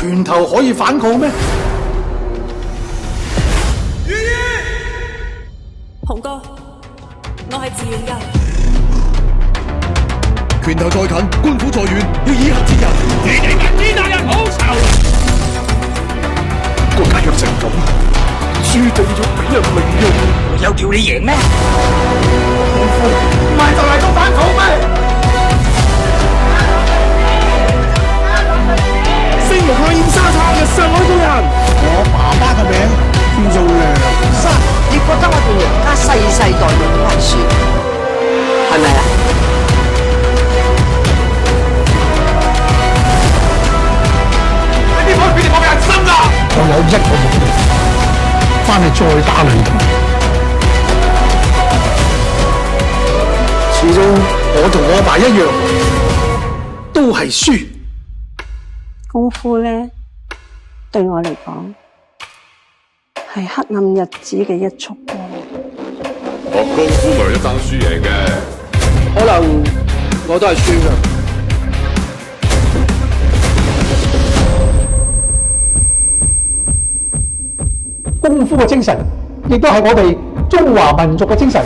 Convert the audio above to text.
拳頭可以反抗咩？紅哥，我係自願㗎。拳頭在近，官府在遠，要以客接人。你哋民主大人好仇！國家弱成咁，注定要俾人利用。我有叫你贏咩？功夫唔係就係個反抗咩？星目夏燕沙灘嘅上海工人，我爸爸嘅名叫做梁山。你覺得我哋楊家世世代代都係輸，係咪啊？呢啲可以俾你冇人心㗎！我有一個目標，翻去再打兩場。始終我同我阿爸一樣，都係輸。功夫咧，對我嚟講係黑暗日子嘅一束光。學功夫咪一爭輸贏嘅，可能我都係輸㗎。功夫嘅精神，亦都係我哋中華民族嘅精神。